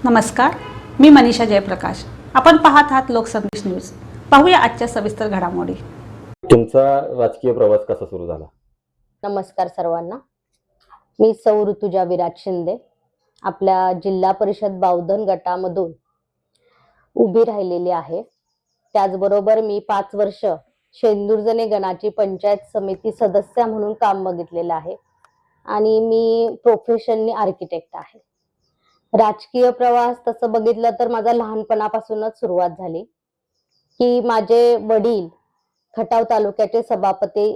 नमस्कार, मी मनीषा जयप्रकाश. आपण पाहत आहात लोकसंदेश न्यूज. पाहूया आजच्या सविस्तर घडामोडी. तुमचा राजकीय प्रवास कसा सुरू झाला? नमस्कार सर्वांना. मी सौ ऋतुजा विराज शिंदे आपल्या जिल्हा परिषद बावधन गटामधून उभी राहिलेली आहे. त्याचबरोबर मी 5 वर्ष शेंदुरजणे गणाची पंचायत समिती सदस्य म्हणून काम बघितलेलं आहे आणि मी प्रोफेशननी आर्किटेक्ट आहे. राजकीय प्रवास तसं बघितलं तर माझा लहानपणापासूनच सुरुवात झाली की माझे वडील खटाव तालुक्याचे सभापती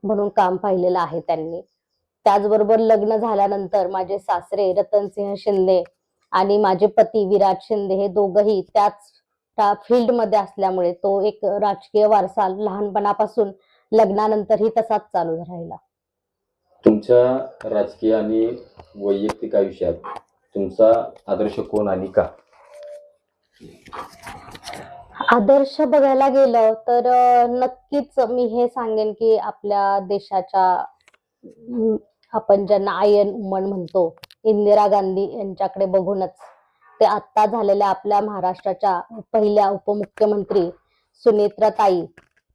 म्हणून काम पाहिलेलं आहे त्यांनी. त्याचबरोबर लग्न झाल्यानंतर माझे सासरे रतनसिंह शिंदे आणि माझे पती विराज शिंदे हे दोघंही त्याच फील्ड मध्ये असल्यामुळे तो एक राजकीय वारसा लहानपणापासून लग्नानंतरही तसाच चालू राहिला. तुमच्या राजकीय आणि वैयक्तिक आयुष्यात तुमचा आदर्श कोण आणि का? आदर्श बघायला गेलं तर नक्कीच मी हे सांगेन की आपल्या देशाच्या आपण ज्यांना आयन वुमन म्हणतो इंदिरा गांधी यांच्याकडे बघूनच ते आता झालेल्या आपल्या महाराष्ट्राच्या पहिल्या उपमुख्यमंत्री सुनेत्राताई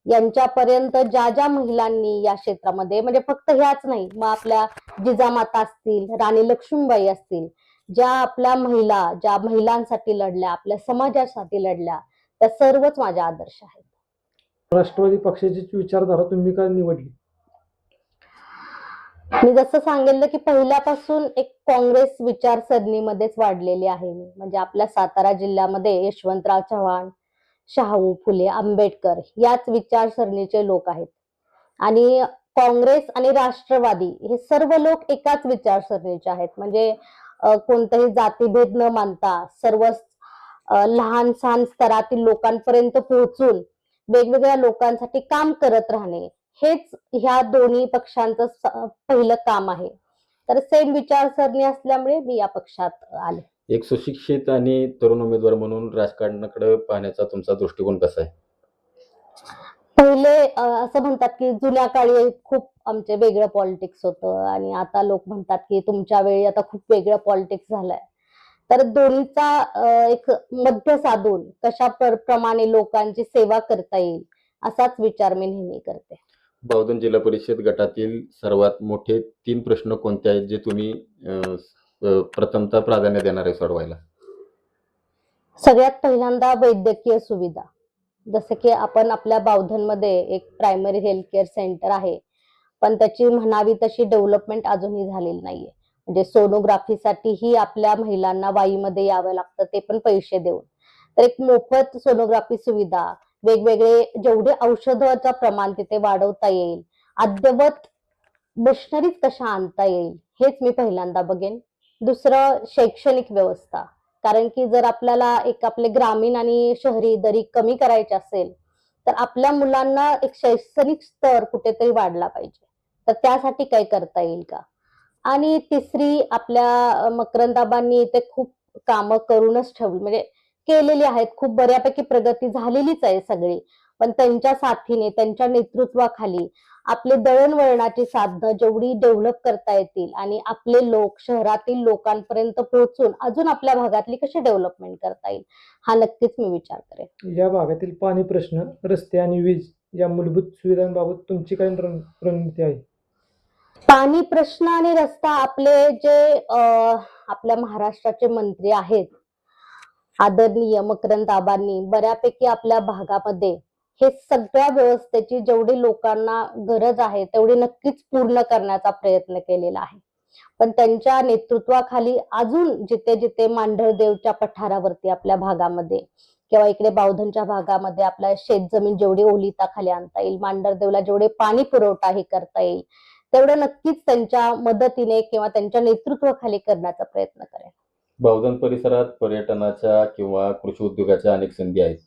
यांच्यापर्यंत ज्या ज्या महिलांनी या क्षेत्रामध्ये म्हणजे फक्त ह्याच नाही, मग आपल्या जिजामाता असतील, राणी लक्ष्मीबाई असतील, ज्या आपल्या महिला ज्या महिलांसाठी लढल्या, आपल्या समाजासाठी लढल्या, त्या सर्वच माझ्या आदर्श आहेत. राष्ट्रवादी पक्षाची विचारधारा तुम्ही का निवडली? मी जसं सांगितलं की पहिल्यापासून एक काँग्रेस विचारसरणीमध्येच वाढलेली आहे मी. म्हणजे आपल्या सातारा जिल्ह्यामध्ये यशवंतराव चव्हाण, शाहू फुले, आंबेडकर याच विचारसरणीचे लोक आहेत आणि काँग्रेस आणि राष्ट्रवादी हे सर्व लोक एकाच विचारसरणीचे आहेत. म्हणजे कोणताही जातीभेद न मानता सर्व लहान सहान स्तरातील लोकांपर्यंत पोहोचून वेगवेगळ्या लोकांसाठी काम करत राहणे हेच ह्या दोन्ही पक्षांचं पहिलं काम आहे. तर सेम विचारसरणी असल्यामुळे मी या पक्षात आले. एक सुशिक्षित आणि तरुण उमेदवार म्हणून राजकारणाकडे पाहण्याचा तुमचा दृष्टिकोन कसा आहे? पहिले असं म्हणतात की जुन्या काळी खूप आमचे वेगळं पॉलिटिक्स होतं आणि आता लोक म्हणतात की तुमच्या वेळी आता खूप वेगळं पॉलिटिक्स झालंय. तर दोन्हीचा एक मध्य साधून कशा प्रमाणे लोकांची सेवा करता येईल असाच विचार मी नेहमी करते. बावधन जिल्हा परिषद गटातील सर्वात मोठे 3 प्रश्न कोणते आहेत जे तुम्ही प्रथमतः प्राधान्य देणार आहे सोडवायला? सगळ्यात पहिल्यांदा वैद्यकीय सुविधा. जसं की आपण आपल्या बावधनमध्ये एक प्रायमरी हेल्थ केअर सेंटर आहे, पण त्याची म्हणावी तशी डेव्हलपमेंट अजूनही झालेली नाहीये. म्हणजे सोनोग्राफीसाठीही आपल्या महिलांना वाईमध्ये यावं लागतं, ते पण पैसे देऊन. तर एक मोफत सोनोग्राफी सुविधा, वेगवेगळे जेवढे औषधाचं प्रमाण तिथे वाढवता येईल, अद्ययावत मशिनरीज कशा आणता येईल हेच मी पहिल्यांदा बघेन. दुसरं शैक्षणिक व्यवस्था. कारण की जर आपल्याला एक आपले ग्रामीण आणि शहरी दरी कमी करायची असेल तर आपल्या मुलांना एक शैक्षणिक स्तर कुठेतरी वाढला पाहिजे. तर त्यासाठी काय करता येईल का? आणि तिसरी आपल्या मकरंदाबांनी इथे खूप कामं करूनच ठेवली, म्हणजे केलेली आहेत, खूप बऱ्यापैकी प्रगती झालेलीच आहे सगळी. पण त्यांच्या साथीने त्यांच्या नेतृत्वाखाली आपले दळणवळणाची साधनं जेवढी डेव्हलप करता येतील आणि आपले लोक शहरातील लोकांपर्यंत पोहोचून अजून आपल्या भागातली कशी डेव्हलपमेंट करता येईल हा नक्कीच मी विचार करेन. या भागातील पाणी प्रश्न, रस्ते आणि वीज या मूलभूत सुविधांबाबत तुमची काय रणनीती आहे? पाणी प्रश्न आणि रस्ता आपले जे आपल्या महाराष्ट्राचे मंत्री आहेत आदरणीय मकरंद आबांनी बऱ्यापैकी आपल्या भागामध्ये हे सगळ्या व्यवस्थेची जेवढी लोकांना गरज आहे तेवढी नक्कीच पूर्ण करण्याचा प्रयत्न केलेला आहे. पण त्यांच्या नेतृत्वाखाली अजून जिथे जिथे मांढरदेवच्या पठारावरती आपल्या भागामध्ये किंवा इकडे बावधनच्या भागामध्ये आपल्या शेतजमीन जेवढी ओलिताखाली आणता येईल, मांढरदेवला जेवढे पाणी पुरवठाही करता येईल तेवढं नक्कीच त्यांच्या मदतीने किंवा त्यांच्या नेतृत्वाखाली करण्याचा प्रयत्न करेन. बावधन परिसरात पर्यटनाच्या किंवा कृषी उद्योगाच्या अनेक संधी आहेत,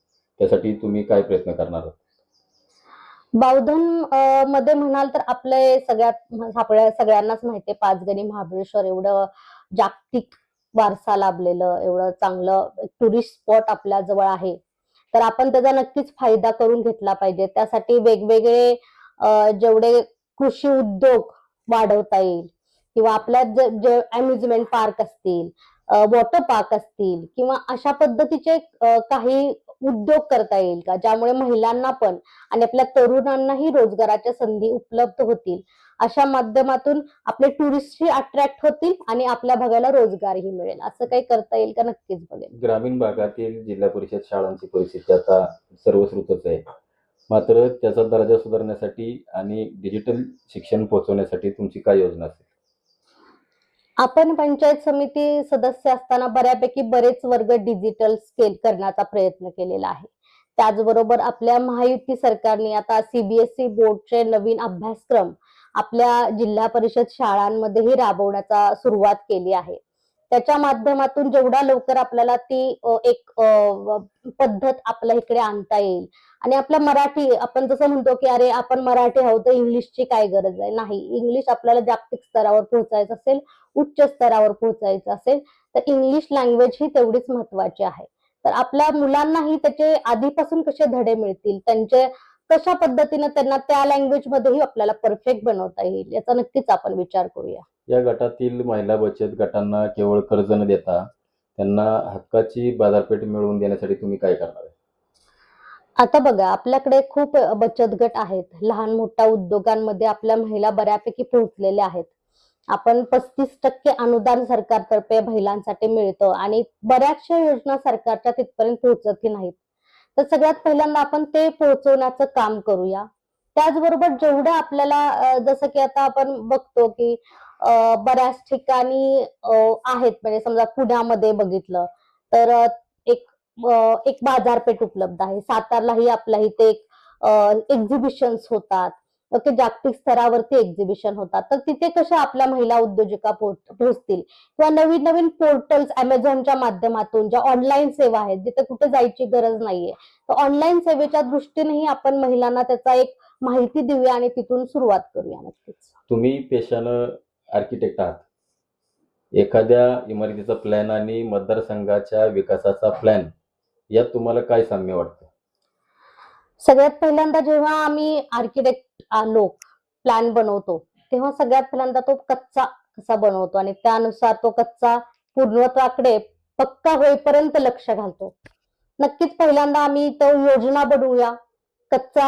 त्यासाठी तुम्ही काय प्रयत्न करणार आहात? बावधन मध्ये म्हणाल तर आपले आपल्या सगळ्यांनाच माहितीये पाचगणी महाबळेश्वर एवढं जागतिक वारसा लाभलेलं एवढं चांगलं टुरिस्ट स्पॉट आपल्या जवळ आहे. तर आपण त्याचा नक्कीच फायदा करून घेतला पाहिजे. त्यासाठी वेगवेगळे जेवढे कृषी उद्योग वाढवता येईल किंवा आपल्या जे अम्युजमेंट पार्क असतील, वॉटर पार्क असतील किंवा अशा पद्धतीचे काही उद्योग करता येईल का, ज्यामुळे महिलांना पण आणि आपल्या तरुणांनाही रोजगाराच्या संधी उपलब्ध होतील, अशा माध्यमातून आपले टुरिस्टही अट्रॅक्ट होतील आणि आपल्या भागाला रोजगारही मिळेल, असं काही करता येईल का? नक्कीच बघेल. ग्रामीण भागातील जिल्हा परिषद शाळांची परिस्थिती आता सर्वश्रुतच आहे. मात्र त्याचा दर्जा सुधारण्यासाठी आणि डिजिटल शिक्षण पोहोचवण्यासाठी तुमची काय योजना असेल? आपण पंचायत समिती सदस्य असताना बऱ्यापैकी बरेच वर्ग डिजिटल स्केल करण्याचा प्रयत्न केलेला आहे. त्याचबरोबर आपल्या महायुती सरकारने आता सीबीएसई बोर्डचे नवीन अभ्यासक्रम आपल्या जिल्हा परिषद शाळांमध्येही राबवण्याचा सुरुवात केली आहे. त्याच्या माध्यमातून जेवढा लवकर आपल्याला ती एक पद्धत आपल्या इकडे आणता येईल आणि आपला मराठी, आपण जसं म्हणतो की अरे आपण मराठी आहोत तर इंग्लिशची काय गरज आहे, नाही, इंग्लिश आपल्याला जागतिक स्तरावर पोहोचायचं असेल, उच्च स्तरावर पोहोचायचं असेल तर इंग्लिश लँग्वेज ही तेवढीच महत्वाची आहे. तर आपल्या मुलांनाही त्याचे आधीपासून कसे धडे मिळतील, त्यांचे कशा पद्धतीने त्यांना त्या लँग्वेज मध्येही आपल्याला परफेक्ट बनवता येईल, याचा नक्कीच आपण विचार करूया. या गटातील महिला बचत गटांना केवळ कर्ज न देता त्यांना हक्काची बाजारपेठ मिळवून देण्यासाठी तुम्ही काय करणार आहे? आता बघा, आपल्याकडे खूप बचत गट आहेत. लहान मोठ्या उद्योगांमध्ये आपल्या महिला बऱ्यापैकी पोहोचलेल्या आहेत. आपण 35% अनुदान सरकारतर्फे महिलांसाठी मिळतं आणि बऱ्याचशा योजना सरकारच्या तिथपर्यंत पोहोचतही नाहीत. तर सगळ्यात पहिल्यांदा आपण ते पोहोचवण्याचं काम करूया. त्याचबरोबर जेवढं आपल्याला जसं की आता आपण बघतो की बऱ्याच ठिकाणी आहेत, म्हणजे समजा पुण्यामध्ये बघितलं तर एक एक बाजारपेठ उपलब्ध आहे. सातारलाही आपल्या इथे एक्झिबिशन्स होतात. ओके, जागतिक स्तरावरती एक्झिबिशन होतात. तर तिथे कशा आपल्या महिला उद्योजिका पोहोचतील किंवा नवीन नवीन पोर्टल्स अमेझॉनच्या माध्यमातून ज्या ऑनलाईन सेवा आहेत, जिथे कुठे जायची गरज नाहीये, तर ऑनलाईन सेवेच्या दृष्टीनेही आपण महिलांना त्याचा एक माहिती देऊया आणि तिथून सुरुवात करूया. नक्कीच. तुम्ही पेशानं आर्किटेक्ट आहात. एखाद्या इमारतीचा प्लॅन आणि मतदारसंघाच्या विकासाचा प्लॅन यात तुम्हाला काय साम्य वाटतं? सगळ्यात पहिल्यांदा जेव्हा आम्ही आर्किटेक्ट लोक प्लॅन बनवतो तेव्हा सगळ्यात पहिल्यांदा तो कच्चा कसा बनवतो आणि त्यानुसार तो कच्चा पूर्णत्वाकडे पक्का होईपर्यंत लक्ष घालतो. नक्कीच पहिल्यांदा आम्ही तो योजना बनवूया, कच्चा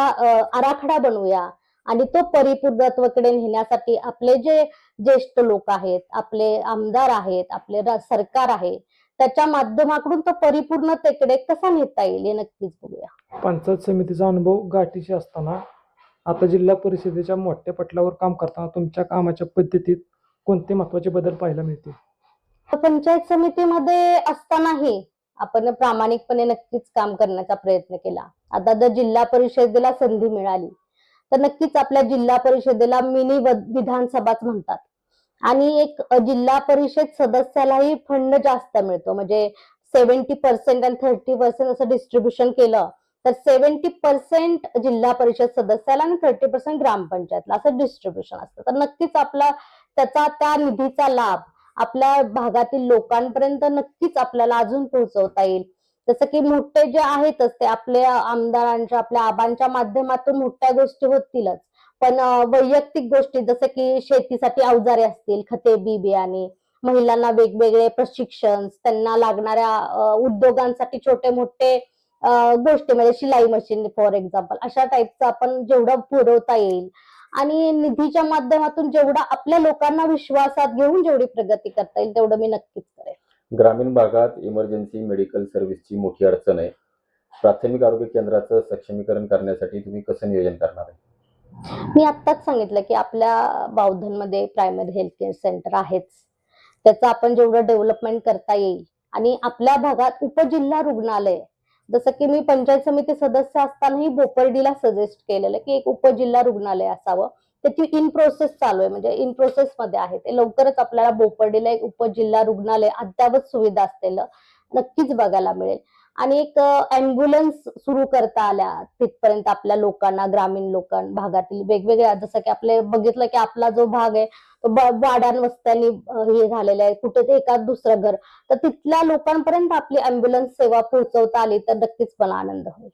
आराखडा बनवूया आणि तो परिपूर्णत्वाकडे नेण्यासाठी आपले जे ज्येष्ठ लोक आहेत, आपले आमदार आहेत, आपले सरकार आहे, त्याच्या माध्यमाकडून तो परिपूर्णतेकडे कसा नेता येईल हे नक्कीच बघूया. पंचायत समितीचा अनुभव गाठीशी असताना आता जिल्हा परिषदेच्या मोठ्या पटलावर काम करताना तुमच्या कामाच्या पद्धतीत कोणते महत्वाचे बदल पाहायला मिळतील? पंचायत समितीमध्ये असतानाही आपण प्रामाणिकपणे नक्कीच काम करण्याचा प्रयत्न केला. आता जर जिल्हा परिषदेला संधी मिळाली तर नक्कीच आपल्या जिल्हा परिषदेला मिनी विधानसभाच म्हणतात आणि एक जिल्हा परिषद सदस्यालाही फंड जास्त मिळतो. म्हणजे 70% आणि 30% असं डिस्ट्रीब्युशन केलं तर 70% जिल्हा परिषद सदस्याला आणि 30% ग्रामपंचायतला असं डिस्ट्रीब्युशन असतं. तर नक्कीच आपला त्या निधीचा लाभ आपल्या भागातील लोकांपर्यंत नक्कीच आपल्याला अजून पोहोचवता येईल. जसं की मोठे जे आहेतच ते आपल्या आमदारांच्या, आपल्या आबांच्या माध्यमातून मोठ्या गोष्टी होतीलच, पण वैयक्तिक गोष्टी जसं की शेतीसाठी अवजारे असतील, खते, बी बियाणे, महिलांना वेगवेगळे प्रशिक्षण, त्यांना लागणाऱ्या उद्योगांसाठी छोटे मोठे गोष्टी म्हणजे शिलाई मशीन फॉर एक्झाम्पल, अशा टाईपचं आपण जेवढं पुरवता येईल आणि निधीच्या माध्यमातून जेवढा आपल्या लोकांना विश्वासात घेऊन जेवढी प्रगती करता येईल तेवढं मी नक्कीच करेन. ग्रामीण भागात इमर्जन्सी मेडिकल सर्व्हिसची मोठी अडचण आहे. प्राथमिक आरोग्य केंद्राचं सक्षमीकरण करण्यासाठी तुम्ही कसं नियोजन करणार आहे? मी आत्ताच सांगितलं की आपल्या बावधनमध्ये प्रायमरी हेल्थ केअर सेंटर आहेच. त्याचं आपण जेवढं डेव्हलपमेंट करता येईल आणि आपल्या भागात उपजिल्हा रुग्णालय, जसं की मी पंचायत समिती सदस्य असतानाही बोपर्डीला सजेस्ट केलेलं की एक उपजिल्हा रुग्णालय असावं. त्याची इन प्रोसेस चालू आहे, म्हणजे इन प्रोसेस मध्ये आहे ते. लवकरच आपल्याला बोपर्डीला एक उपजिल्हा रुग्णालय अद्यावत सुविधा असलेलं नक्कीच बघायला मिळेल आणि एक अँब्युलन्स सुरू करता आल्या तिथपर्यंत आपल्या लोकांना, ग्रामीण भागातील वेगवेगळ्या, जसं की आपले बघितलं की आपला जो भाग आहे तो वाड्यान वस्त्यांनी हे झालेला आहे, कुठे ते एखाद दुसरं घर, तर तिथल्या लोकांपर्यंत आपली अँब्युलन्स सेवा पोहोचवता आली तर नक्कीच मला आनंद होईल.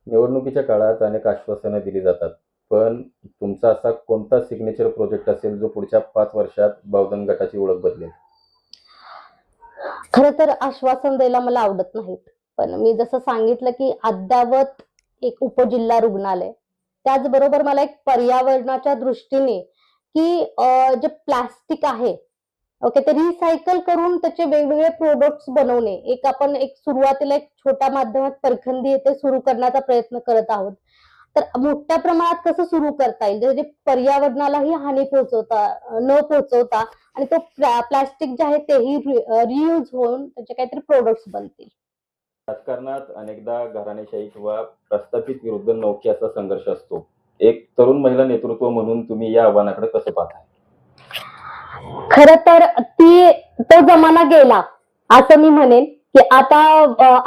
निवडणुकीच्या काळात अनेक आश्वासनं दिली जातात, पण तुमचा असा कोणता सिग्नेचर प्रोजेक्ट असेल जो पुढच्या 5 वर्षात बावधन गटाची ओळख बदलेल? खरं तर आश्वासन द्यायला मला आवडत नाहीत, पण मी जसं सांगितलं की अद्ययावत एक उपजिल्हा रुग्णालय, त्याचबरोबर मला एक पर्यावरणाच्या दृष्टीने की जे प्लास्टिक आहे, ओके, ते रिसायकल करून त्याचे वेगवेगळे प्रोडक्ट्स बनवणे, आपण एक सुरुवातीला एक छोट्या माध्यमात परखंडी येथे सुरू करण्याचा प्रयत्न करत आहोत. तर मोठ्या प्रमाणात कसं सुरू करता येईल, जे पर्यावरणालाही हानी न पोहोचवता आणि तो प्लास्टिक जे आहे तेही रियूज होऊन त्याचे काहीतरी प्रोडक्ट्स बनतील. राजकारणात अनेकदा घराणेशाही किंवा प्रस्थापित विरुद्ध नौके असा संघर्ष असतो. एक तरुण महिला नेतृत्व म्हणून तुम्ही या आव्हानाकडे कसं पाहताय? खर तर तो जमाना गेला असं मी म्हणेन की आता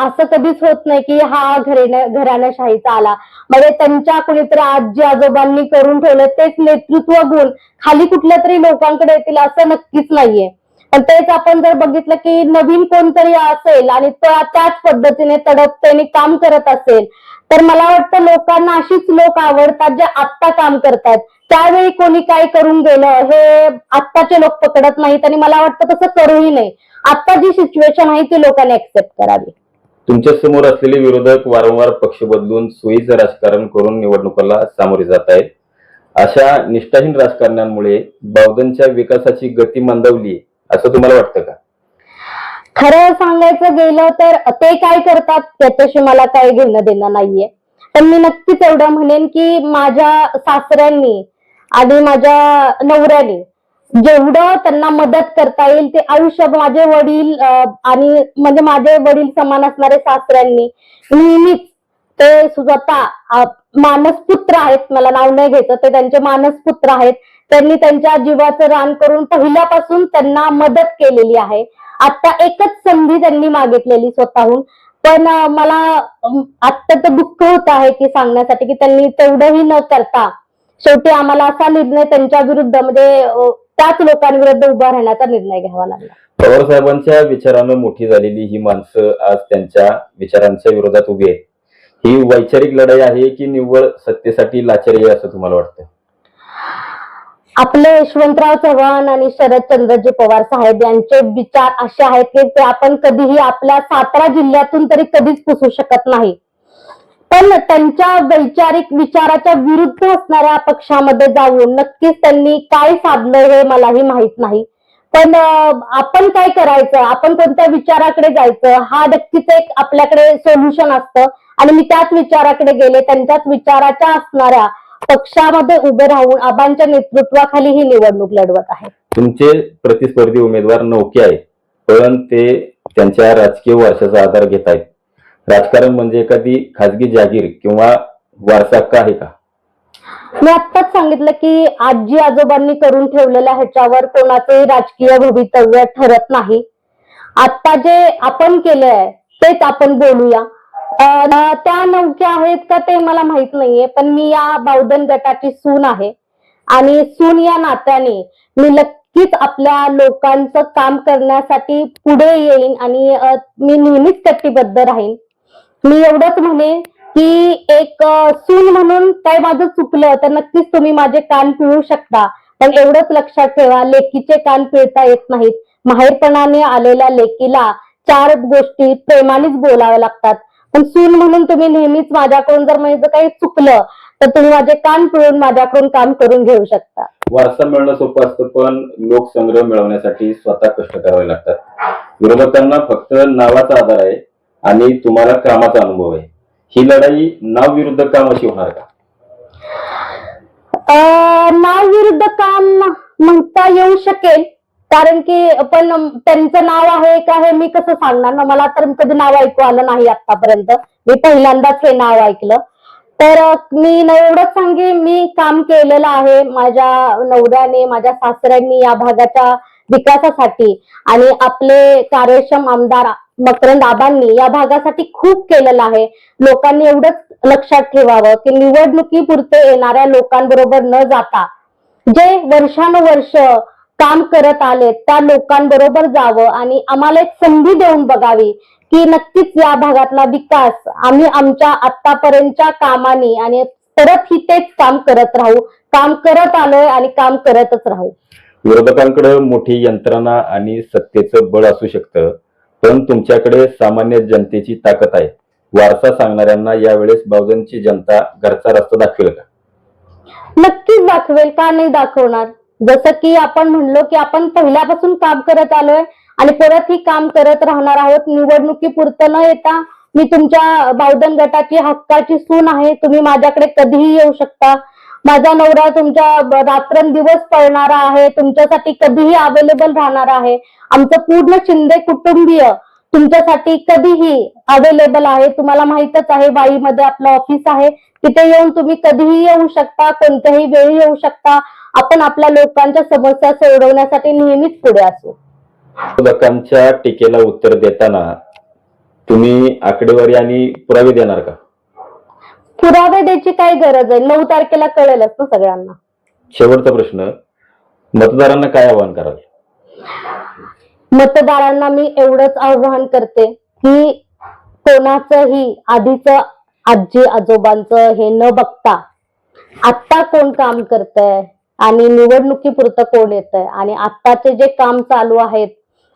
असं कधीच होत नाही की हा घराण्याशाहीचा आला, म्हणजे त्यांच्या कुणीतरी आजी आजोबांनी करून ठेवलं तेच नेतृत्व गुण खाली कुठल्या तरी लोकांकडे येतील असं नक्कीच नाहीये. पण तेच आपण जर बघितलं की नवीन कोणतरी असेल आणि त्याच पद्धतीने तडपतेने काम करत असेल, तर मला वाटतं लोकांना अशीच लोक आवडतात जे आत्ता काम करतात. त्यावेळी कोणी काय करून गेलं हे आत्ताचे लोक पकडत नाहीत आणि मला वाटतं तसं करूही नाही. आता जी सिच्युएशन आहे ती लोकांनी ऍक्सेप्ट करावी. तुमच्या समोर असलेले विरोधक वारंवार पक्ष बदलून सोयीचं राजकारण करून निवडणुकाला सामोरे जात आहेत. अशा निष्ठाहीन राजकारणामुळे बावधनच्या विकासाची गती मंदावली असं तुम्हाला वाटतं का? खरं सांगायचं गेलं तर ते काय करतात त्याच्याशी मला काही घेणं देणं नाहीये, पण मी नक्कीच एवढं म्हणेन की माझ्या सासऱ्यांनी आणि माझ्या नवऱ्याने जेवढं त्यांना मदत करता येईल ते आयुष्य, माझे वडील आणि म्हणजे माझे वडील समान असणारे सासऱ्यांनी नेहमीच, ते स्वतः मानसपुत्र आहेत, मला नाव नाही घ्यायचं, ते त्यांचे मानसपुत्र आहेत, त्यांनी त्यांच्या जीवाचं रान करून पहिल्यापासून त्यांना मदत केलेली आहे. आता एकच संधी त्यांनी मागितलेली स्वतःहून, पण मला अत्यंत दुःख होत आहे की सांगण्यासाठी की त्यांनी तेवढंही न करता शेवटी आम्हाला असा निर्णय त्यांच्या विरुद्ध म्हणजे त्याच लोकांविरुद्ध उभा राहण्याचा निर्णय घ्यावा लागला. पवार साहेबांच्या विचारानं मोठी झालेली ही माणसं आज त्यांच्या विचारांच्या विरोधात उभी आहेत. ही वैचारिक लढाई आहे की निव्वळ सत्तेसाठी लाचारी आहे असं तुम्हाला वाटतं? आपले यशवंतराव चव्हाण आणि शरदचंद्रजी पवार साहेब यांचे विचार असे आहेत की ते आपण कधीही आपल्या सातारा जिल्ह्यातून तरी कधीच पुसू शकत नाही. पण त्यांच्या वैचारिक विचाराच्या विरुद्ध असणाऱ्या पक्षामध्ये जाऊन नक्कीच त्यांनी काय साधलं हे मलाही माहित नाही. पण आपण काय करायचं, आपण कोणत्या विचाराकडे जायचं, हा नक्कीच एक आपल्याकडे सोल्युशन असतं आणि मी त्याच विचाराकडे गेले, त्यांच्याच विचाराच्या असणाऱ्या पक्षामध्ये उभे राहून आबांच्या नेतृत्वाखाली ही निवडणूक लढवत आहे. तुमचे प्रतिस्पर्धी उमेदवार नौके आहेत, पण ते त्यांच्या राजकीय वारशाचा आधार घेत आहेत. राजकारण म्हणजे एखादी खाजगी जागीर किंवा वारसा हक्क आहे का? मी आत्ताच सांगितलं की आजी आजोबांनी करून ठेवलेल्या ह्याच्यावर कोणाचंही राजकीय भवितव्य ठरत नाही. आता जे आपण केलंय तेच आपण बोलूया. त्या नौक्या आहेत का ते मला माहित नाहीये, पण मी या बावधन गटाची सून आहे आणि सून या नात्याने मी नक्कीच आपल्या लोकांचं काम करण्यासाठी पुढे येईन आणि मी नेहमीच कटिबद्ध राहीन. मी एवढंच म्हणेन की एक सून म्हणून काय माझं चुकलं तर नक्कीच तुम्ही माझे कान पिळू शकता, पण एवढंच लक्षात ठेवा, लेकीचे कान पिळता येत नाहीत. माहेरपणाने आलेल्या लेकीला 4 गोष्टी प्रेमानेच बोलाव्या लागतात, पण सून म्हणून तुम्ही नेहमीच माझ्याकडून जर माझं काही चुकलं तर तुम्ही माझे कान पिळून माझ्याकडून काम करून घेऊ शकता. वारसा मिळणं सोपं असतं, पण लोकसंग्रह मिळवण्यासाठी स्वतः कष्ट करावे लागतात. विरोधकांना फक्त नावाचा आधार आहे आणि तुम्हाला कामाचा अनुभव आहे. ही लढाई नाव विरुद्ध काम अशी होणार का? नाव विरुद्ध काम म्हणता येऊ शकेल, कारण की पण त्यांचं नाव आहे का हे मी कसं सांगणार ना, मला तर कधी नाव ऐकू आलं नाही आतापर्यंत, मी पहिल्यांदाच हे नाव ऐकलं. तर मी एवढंच सांगेन, मी काम केलेलं आहे माझ्या नवऱ्याने, माझ्या सासऱ्यांनी या भागाच्या विकासासाठी आणि आपले कार्यक्षम आमदार मकरंद आबांनी या भागासाठी खूप केलेलं आहे. लोकांनी एवढंच लक्षात ठेवावं की निवडणुकीपुरते येणाऱ्या लोकांबरोबर न जाता जे वर्षानुवर्ष काम करत आले त्या लोकांबरोबर जावं आणि आम्हाला एक संधी देऊन बघावी की नक्कीच या भागातला विकास आम्ही आमच्या आतापर्यंतच्या कामाने आणि परत ही तेच काम करत राहू, काम करत आलोय आणि काम करतच राहू. विरोधकांकडे मोठी यंत्रणा आणि सत्तेचं बळ असू शकतं, पण तुमच्याकडे सामान्य जनतेची ताकद आहे. वारसा सांगणाऱ्यांना यावेळेस बावधनची जनता घरचा रस्ता दाखवेल का? नक्कीच दाखवेल, का नाही दाखवणार. जसं की आपण म्हणलो की आपण पहिल्यापासून काम करत आलोय आणि परत ही काम करत राहणार आहोत. निवडणुकीपुरतं न येता मी तुमच्या बावधन गटाची हक्काची सून आहे. तुम्ही माझ्याकडे कधीही येऊ शकता. माझा नवरा तुमच्या रात्रंदिवस पळणारा आहे, तुमच्यासाठी कधीही अवेलेबल राहणार आहे. आमचं पूर्ण शिंदे कुटुंबीय तुमच्यासाठी कधीही अवेलेबल आहे. तुम्हाला माहितच आहे वाईमध्ये आपलं ऑफिस आहे, तिथे येऊन तुम्ही कधीही येऊ शकता, कोणत्याही वेळी येऊ शकता. आपण आपल्या लोकांच्या समस्या सोडवण्यासाठी नेहमीच पुढे असू. विरोधकांच्या टीकेला उत्तर देताना तुम्ही आकडेवारी आणि पुरावे देणार का? पुरावे द्यायची काय गरज आहे? 9 तारखेला कळेलच ना सगळ्यांना. शेवटचा प्रश्न, मतदारांना काय आवाहन कराल? मतदारांना मी एवढंच आवाहन करते की कोणाचंही आधीचं आजी आजोबांचं हे न बघता आत्ता कोण काम करतंय आणि निवडणुकीपुरतं कोण येतंय आणि आत्ताचे जे काम चालू आहेत,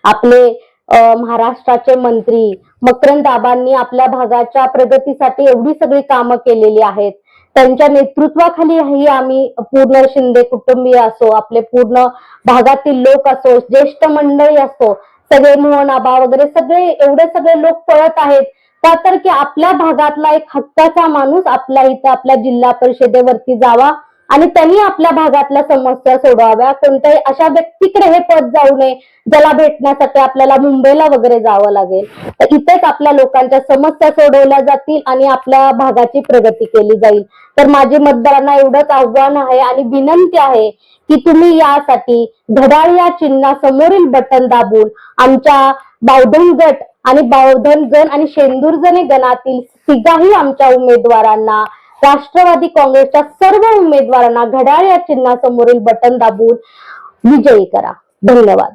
आपले महाराष्ट्राचे मंत्री मकरंद आबांनी आपल्या भागाच्या प्रगतीसाठी एवढी सगळी कामं केलेली आहेत. त्यांच्या नेतृत्वाखाली ही आम्ही पूर्ण शिंदे कुटुंबीय असो, आपले पूर्ण भागातील लोक असो, ज्येष्ठ मंडळी असो, सगळे मोहन आबा वगैरे सगळे एवढे सगळे लोक पळत आहेत. का तर की आपल्या भागातला एक हक्काचा माणूस आपल्या इथं आपल्या जिल्हा परिषदेवरती जावा आणि त्यांनी आपल्या भागातल्या समस्या सोडवाव्या. कोणत्याही अशा व्यक्तीकडे हे पद जाऊ नये ज्याला भेटण्यासाठी आपल्याला मुंबईला वगैरे जावं लागेल. तर इथेच आपल्या लोकांच्या समस्या सोडवल्या जातील आणि आपल्या भागाची प्रगती केली जाईल. तर माझी मतदारांना एवढंच आव्हान आहे आणि विनंती आहे की तुम्ही यासाठी घड्याळ या चिन्हासमोरील बटन दाबून आमच्या बावधन गट आणि बावधन गण आणि शेंदुरजणे गणातील तिघाही आमच्या उमेदवारांना, राष्ट्रवादी काँग्रेसच्या सर्व उमेदवारांना घड्याळ या चिन्हासमोरील बटन दाबून विजयी करा. धन्यवाद.